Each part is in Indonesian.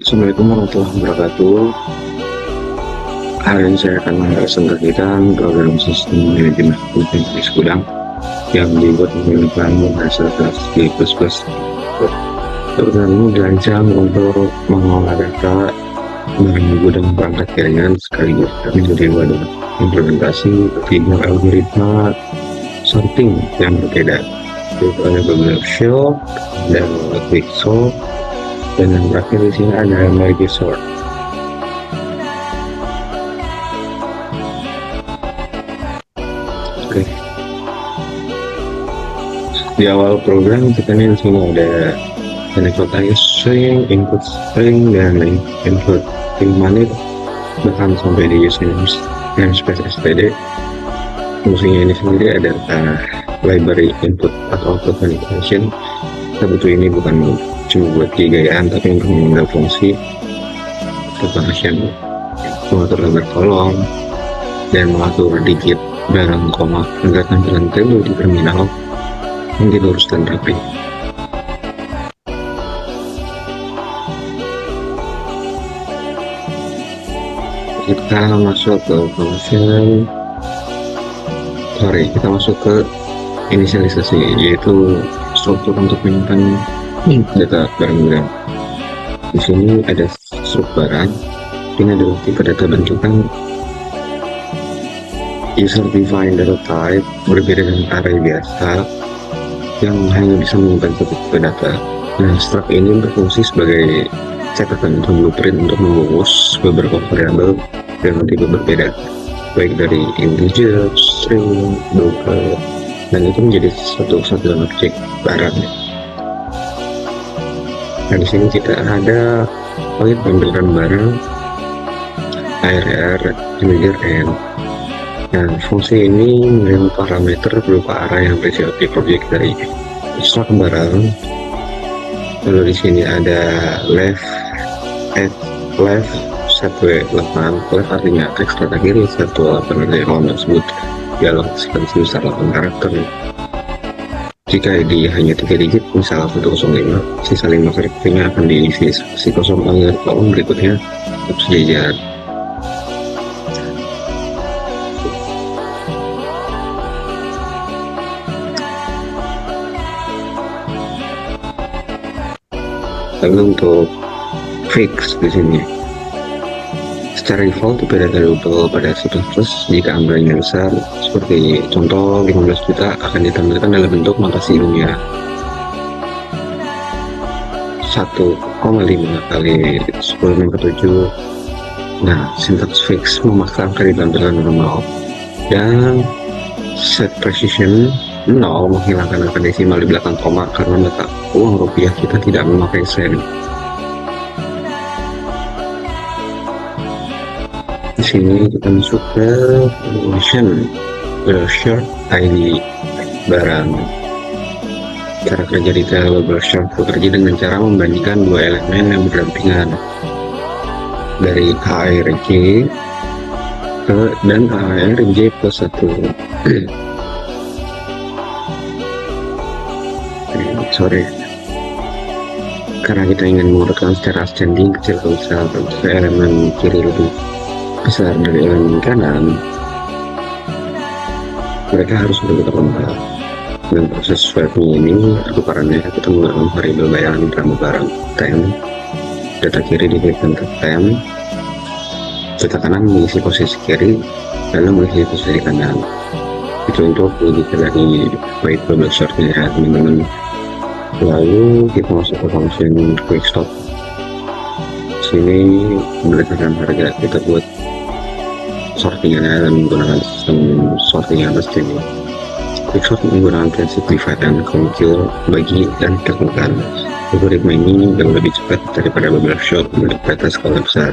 Assalamualaikum warahmatullahi wabarakatuh. Hari ini saya akan mempresentasikan program sistem manajemen bisnis gudang yang dibuat menggunakan bahasa C++. Program ini dirancang untuk mengolah data dari gudang perangkat jaringan sekaligus menjadi wadah implementasi tiga algoritma sorting yang berbeda, yaitu ada Bubble Shell dan Quicksort, dan yang terakhir di sini ada Merge Sort. Oke. Di awal program kita nih semua ada input string, input string, dan input string manit, bahkan sampai di use namespace std. Fungsinya ini sendiri ada library input atau output manipulation. Kita butuh ini bukan cuma buat gayaan, tapi untuk mengambil fungsi function, mengatur gambar kolom, dan mengatur digit barang koma agar tampilan tabel di terminal menjadi lurus dan rapi. Kita masuk ke function, kita masuk ke inisialisasi, yaitu struktur untuk menyimpan data barang-barang. Di sini ada struktur barang. Ini adalah tipe data bentukan user defined data type, berbeda dengan array biasa yang hanya bisa menyimpan satu tipe data. Nah, struct ini berfungsi sebagai catatan atau blueprint untuk membungkus beberapa variabel dengan tipe berbeda, baik dari integer, string, double, dan itu menjadi satu kesatuan objek barang. Nah, di sini kita ada poin pembelian barang, ARR, integer, n. Nah, fungsi ini menerima parameter berupa array yang berisi objek dari struct barang. Lalu di sini ada left 1W8. Left artinya teks data kiri, 1W8 dari kolom tersebut dialog sequence besar 8 karakter. Jika ID hanya 3 digit, misal 105, sisa 5 karakternya akan diisi si kosong agar kolom berikutnya tetap sejajar. Lalu untuk fix di sini, secara default tipe data double pada C++ jika anggarannya besar, seperti contoh 15 juta, akan ditampilkan dalam bentuk notasi ilmiah 1,5 kali 10⁻⁷. Nah, sintaks fix memaksa angka ditampilkan normal, dan set precision 0 menghilangkan angka desimal di belakang koma karena mata uang rupiah kita tidak memakai sen. Di sini kita masuk ke function short ID barang. Cara kerja detail bubble short bekerja dengan cara membandingkan dua elemen yang berdampingan dari ARJ dan ARJ plus 1. Sorry, karena kita ingin mengurutkan secara ascending kecil ke besar, elemen kiri lebih besar dari elemen kanan, mereka harus berputar lengkap. Dan proses swapping ini tukarannya kita menggunakan variabel bayangan drama barang temp. Data kiri diberikan ke temp, data kanan mengisi posisi kiri, lalu mengisi posisi kanan. Itu untuk lebih dari white bubble shortnya ya teman-teman. Lalu kita masuk ke function quicksort. Sini berdasarkan harga kita buat sortingannya dan menggunakan sistem sorting yang pasti. Quicksort menggunakan prinsip divide and conquer, bagi dan temukan. Algoritma ini jauh lebih cepat daripada bubble short untuk data skala besar.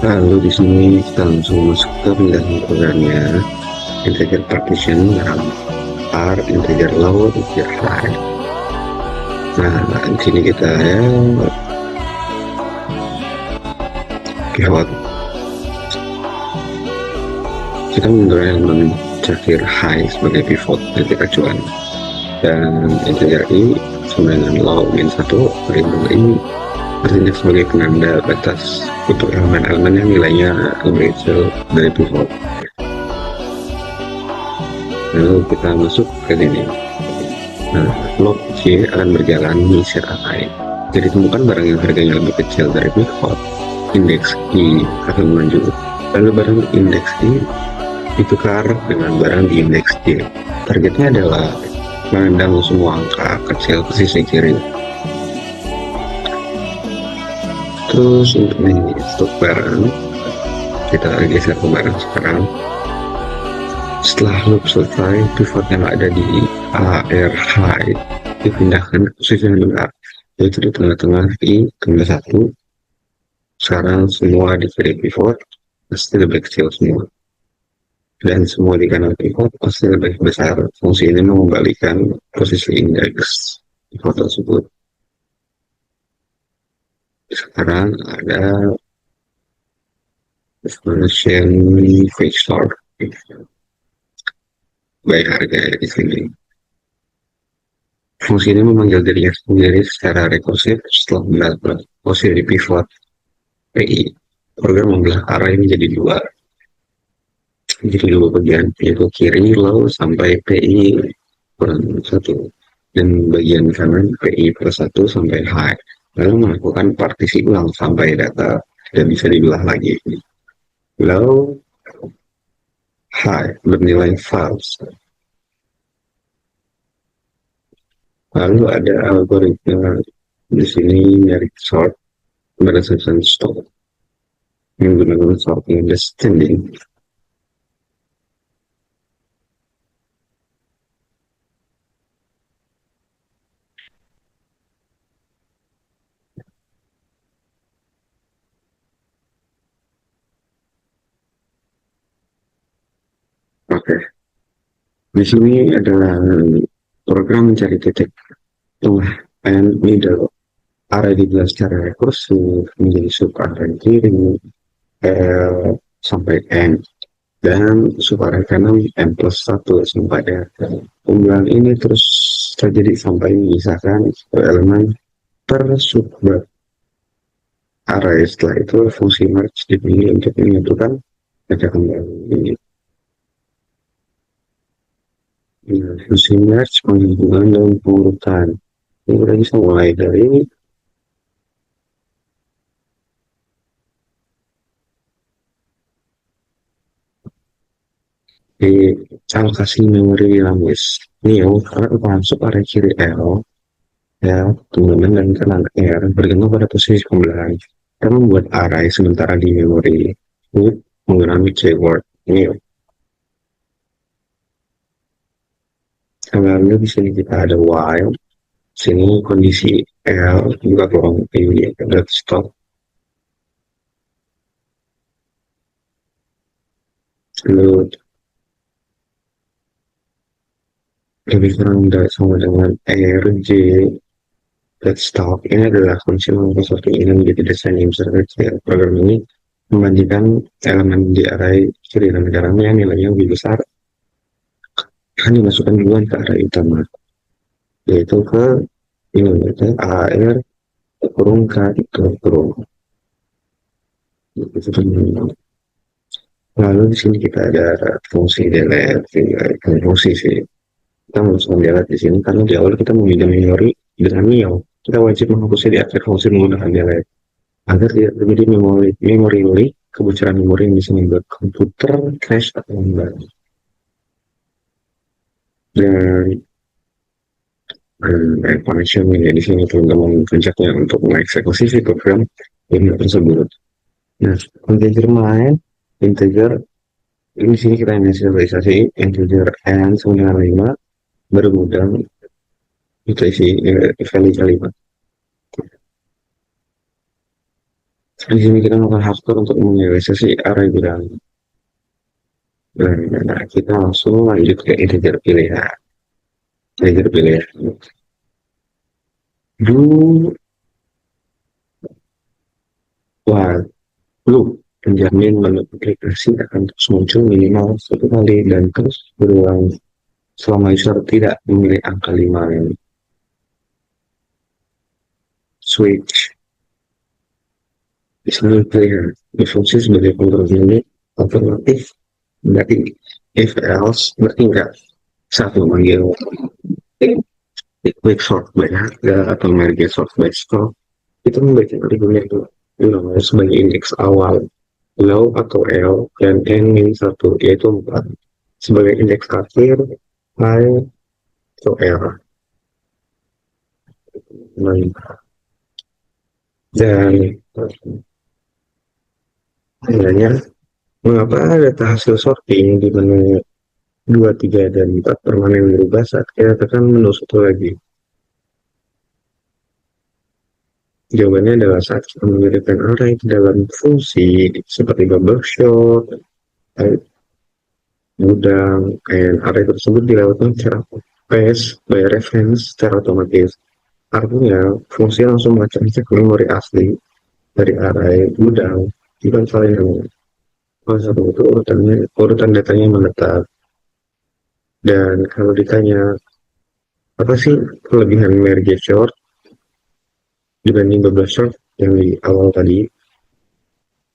Lalu di sini kita langsung masuk ke penjelasan programnya. Integer partition RAM, R, integer low, integer high. Nah, di sini kita ya pivot. Kita menggunakan elemen terakhir high sebagai pivot dari acuan, dan integer i sama dengan law min 1 variabel ini bertindak sebagai penanda batas untuk elemen-elemen yang nilainya lebih kecil dari pivot. Lalu kita masuk ke sini. Nah, log C akan berjalan di set array. Jadi temukan barang yang harganya lebih kecil dari pivot, indeks I akan maju. Lalu barang di indeks I ditukar dengan barang di indeks J. Targetnya adalah memandang semua angka kecil ke sisi kiri. Terus untuk stok barang, kita geser ke barang sekarang. Setelah loop selesai, pivot yang ada di AR high dipindahkan ke posisi yang benar, yaitu di tengah-tengah I tambah 1. Sekarang semua di kiri pivot pasti lebih kecil semua, dan semua di kanan pivot pasti lebih besar. Fungsi ini mengembalikan posisi indeks pivot tersebut. Sekarang ada function fixor by harga di sini. Fungsi ini memanggil dirinya sendiri secara rekursif setelah mendapat posisi pivot PI. Program membelah array menjadi dua bagian, yaitu kiri low sampai PI kurang 1, dan bagian kanan PI plus 1 sampai high. Lalu melakukan partisi ulang sampai data tidak bisa dibelah lagi. Low high bernilai false. Lalu ada algoritma di sini dari sort berdasarkan stock menggunakan sorting descending. Oke, di sini adalah program mencari titik tengah and middle. Array dibelah secara rekursif menjadi sub array kiri L sampai N, dan sub array kanan N plus 1 sampai R. Pembelahan ini terus terjadi sampai menyisakan elemen per sub array. Setelah itu fungsi merge dipilih untuk menyatukan data kembali ini. Nah, fungsi merge penghubungan dan pengurutan. Ini kita bisa mulai dari di alokasi memori dinamis neo karena masuk array kiri L ya, kemudian dan kanan R bergantung pada posisi pembelahan. Kita membuat array sementara di memori ini menggunakan keyword neo. Lalu di sini kita ada while, sini kondisi L juga kurang ini ada stop. Lalu lebih kurang sama dengan RJ stop. Ini adalah fungsi Microsoft yang ingin menjadi desain user kecil. Program ini membandingkan elemen di array kiri dan kanan yang nilainya lebih besar akan dimasukkan duluan ke array utama, yaitu ke ini, yaitu AR kurung K kurung. Lalu di sini kita ada fungsi delete, fungsi sih. Kita memasukkan delete di sini karena di awal kita meminjam memori dengan neo. Kita wajib menghapusnya di akhir fungsi menggunakan delete agar tidak terjadi memori leak, kebocoran memori yang bisa membuat komputer crash atau lambat. Dan connection ini di sini teman-teman puncaknya untuk mengeksekusi si program ini tersebut. Nah, integer main, integer ini di sini kita inisialisasi integer n sama dengan 5 bergudang kita isi value kalimat. Di sini kita melakukan hardcore untuk menginisialisasi array gudang. Nah, kita langsung lanjut ke integer pilihan. Integer pilihan. Loop menjamin aplikasi akan terus muncul minimal 1 kali dan terus berulang selama user tidak memilih angka 5 ini. switch. Di sini clear berfungsi sebagai kontrol unit alternatif dari if else berarti enggak saat memanggil quick sort by harga atau merge sort by stock itu memberikan argumen itu namanya sebagai indeks awal low atau L dan N min 1 yaitu 4 sebagai indeks akhir high atau R. Dan sebenarnya mengapa data hasil sorting di menu 2, 3, dan 4 permanen berubah saat kita tekan menu satu lagi? Jawabannya adalah saat kita mengirimkan array ke dalam fungsi seperti bubble sort, gudang, and array tersebut dilakukan secara paste by reference secara otomatis. Artinya, fungsi langsung mengecek memori asli dari array gudang bukan saling kalau satu itu urutan datanya menetap. Dan kalau ditanya apa sih kelebihan merge sort dibanding bubble sort yang di awal tadi,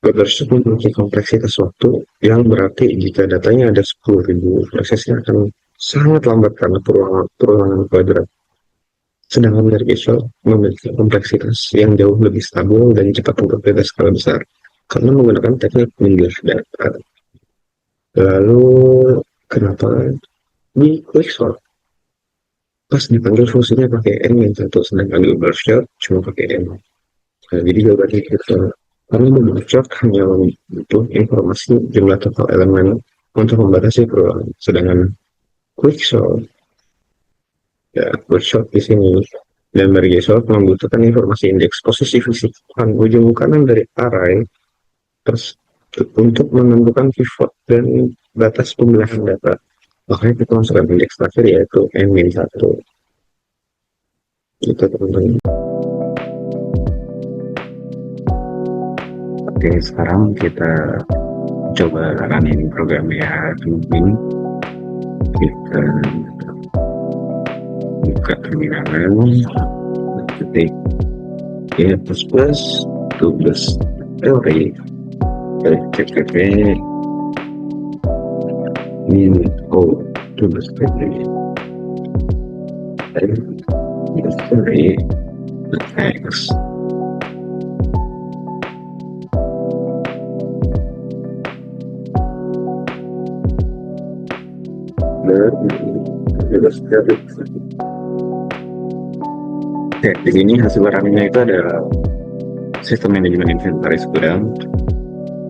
bubble sort memiliki kompleksitas waktu yang berarti jika datanya ada 10.000, prosesnya akan sangat lambat karena perulangan kuadrat. Sedangkan merge sort memiliki kompleksitas yang jauh lebih stabil dan cepat untuk data skala besar karena menggunakan teknik mengilah data. Lalu kenapa di quick sort pas dipanggil fungsinya pakai n yang satu, sedangkan di bubble sort cuma pakai n. Nah, jadi jawabannya gitu. Karena bubble sort hanya butuh informasi jumlah total elemen untuk membatasi perulangan, sedangkan quick sort di sini dan merge sort membutuhkan informasi indeks posisi fisik ujung kanan dari array terus untuk menentukan pivot dan batas pembelahan data. Makanya kita masukkan indeks terakhir yaitu n-1. Gitu teman-teman. Oke, sekarang kita coba running programnya teman-teman. Kita buka terminal, ketik plus 12 teori cpp min o 12 teori teori x Oke, di sini hasil running-nya itu ada sistem manajemen inventaris gudang,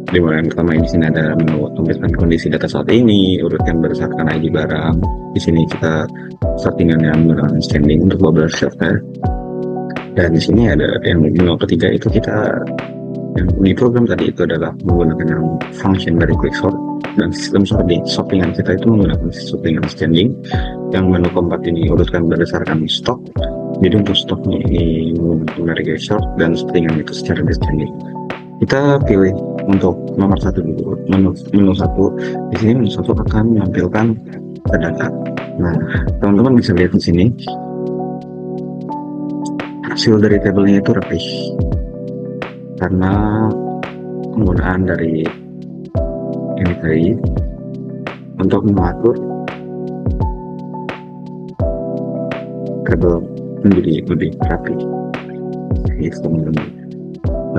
di mana yang pertama di sini ada menu tuliskan kondisi data saat ini, urutkan berdasarkan ID barang. Di sini kita settingan yang menggunakan standing untuk bubble sort ya. Dan di sini ada yang menu ketiga itu kita yang di program tadi itu adalah menggunakan yang function dari quick sort, dan sistem sortingan kita itu menggunakan sortingan standing. Yang menu keempat ini urutkan berdasarkan stok. Jadi untuk stoknya ini menggunakan merge sort dan sortingan itu secara descending. Kita pilih untuk nomor satu dulu, menu satu. Di sini menu satu akan menampilkan data. Nah, teman-teman bisa lihat di sini hasil dari tabelnya itu rapih karena penggunaan dari ini tadi untuk mengatur tabel menjadi lebih rapi. Gitu teman-teman.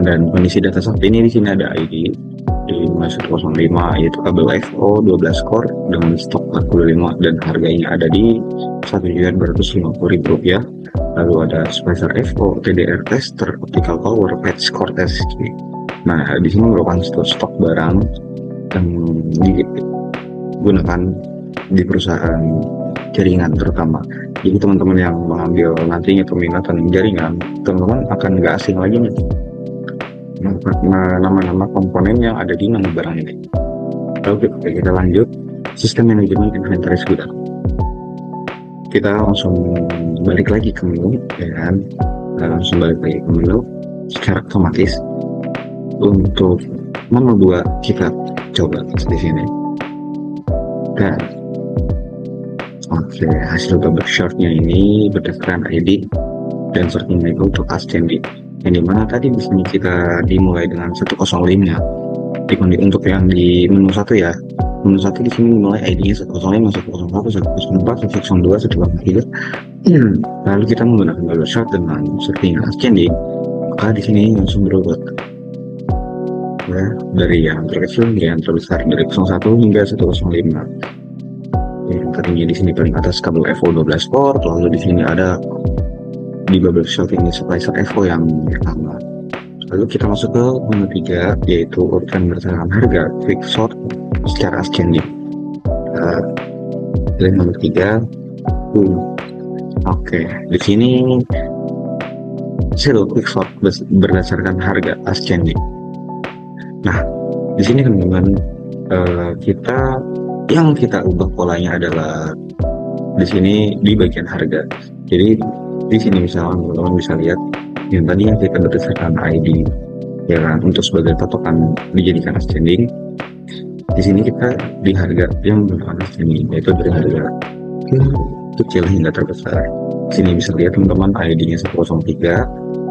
Dan kondisi data saat ini di sini ada ID di 5105 yaitu kabel FO 12 core dengan stok 45 dan harganya ada di Rp1.250.000. Lalu ada spacer FO, TDR tester, optical power, patch core test. Nah, di sini merupakan stok barang yang digunakan di perusahaan jaringan terutama. Jadi teman-teman yang mengambil nantinya peminatan jaringan, teman-teman akan nggak asing lagi nih nama-nama komponen yang ada di nama barang ini. Lalu kita lanjut sistem manajemen inventaris gudang. Kita langsung balik lagi ke menu, ya kan? Langsung balik lagi ke menu secara otomatis. Untuk menu 2 kita coba di sini. Dan oke, hasil bubble sort-nya ini berdasarkan ID dan searchingnya itu untuk ascending, yang dimana tadi di sini kita dimulai dengan 105. Untuk yang di menu satu ya, menu satu di sini mulai ID-nya 105, 101, 104, 102, 103. Lalu kita menggunakan bubble chart dengan searching ascending, maka di sini langsung berubah ya, dari yang terkecil hingga yang terbesar, dari 01 hingga 105. Yang tadinya di sini paling atas kabel FO 12 port, lalu di sini ada di bubble chart ini splicer FO yang pertama. Lalu kita masuk ke menu 3, yaitu urutan berdasarkan harga quick sort secara ascending. Pilih nomor 3. Oke, di sini hasil quick sort berdasarkan harga ascending. Nah, di sini teman-teman, kita ubah polanya adalah di sini di bagian harga. Jadi di sini misalnya teman-teman bisa lihat yang tadi yang kita berdasarkan ID, ya kan, untuk sebagai patokan dijadikan ascending. Di sini kita di harga yang menggunakan ascending, yaitu dari harga kecil hingga terbesar. Di sini bisa lihat teman-teman, ID-nya 103,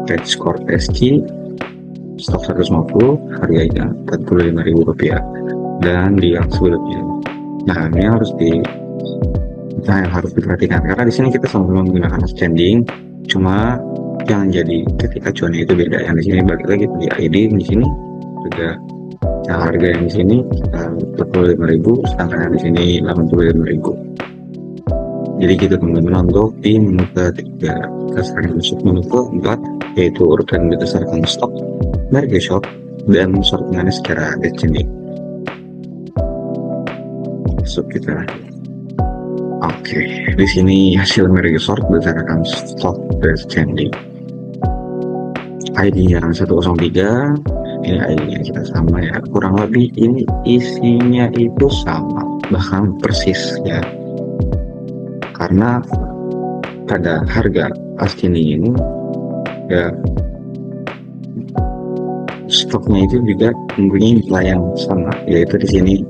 credit score SC, stok 150, harganya Rp45.000, dan di yang sebelumnya. Nah, ini harus diperhatikan karena di sini kita sama-sama menggunakan ascending, cuma yang jadi ketika cuannya itu beda. Yang di sini balik lagi di ID, di sini juga harga yang di sini 45.000, sedangkan yang di sini 85.000. Jadi gitu teman-teman untuk di menu ketiga. Kita sekarang masuk menu keempat, yaitu urutan berdasarkan stok, harga shop, dan sortingannya secara descending. Masuk kita. Oke, di sini hasil merge sort berdasarkan stok descending. ID yang 103, ini ID-nya kita sama ya, kurang lebih ini isinya itu sama, bahkan persis ya. Karena pada harga ascending ini ya, stoknya itu juga mempunyai nilai yang sama, yaitu di sini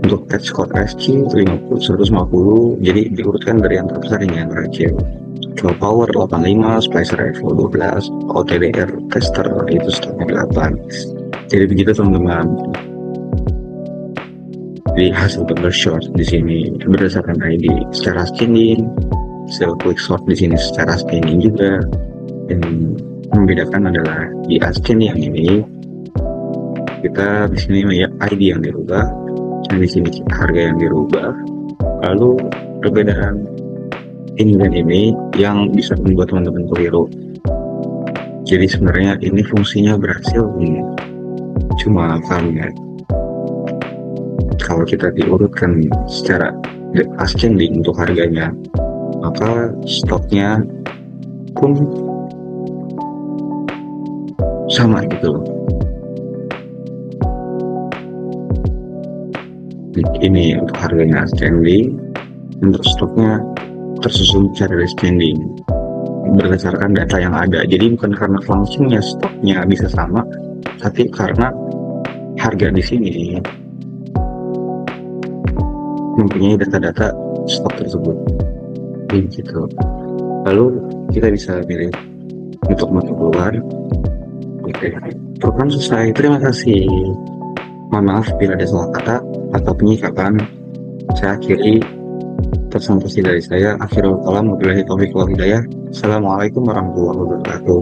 untuk test score SC 50, 150, jadi diurutkan dari yang terbesar hingga yang terakhir. Control power 85, splicer FO 12, OTDR tester itu stoknya 8. Jadi begitu teman-teman. Di hasil bubble short di sini berdasarkan ID secara ascending, hasil quick sort di sini secara ascending juga. Dan membedakan adalah di ascending yang ini kita di sini ya ID yang dirubah, dan di sini harga yang dirubah. Lalu perbedaan ini dan ini yang bisa membuat teman-teman keliru. Jadi sebenarnya ini fungsinya berhasil, cuma karena kalau kita diurutkan secara ascending untuk harganya, maka stoknya pun sama gitu loh. Ini untuk harganya ascending, untuk stoknya tersusun secara descending berdasarkan data yang ada. Jadi bukan karena fungsinya stoknya bisa sama, tapi karena harga di sini mempunyai data-data stok tersebut. Gitu. Lalu kita bisa pilih untuk menu keluar. Oke, program selesai. Terima kasih. Mohon maaf bila ada salah kata atau penyikapan. Saya akhiri presentasi dari saya. Akhirul kalam, wabillahi taufiq wal hidayah. Assalamualaikum warahmatullahi wabarakatuh.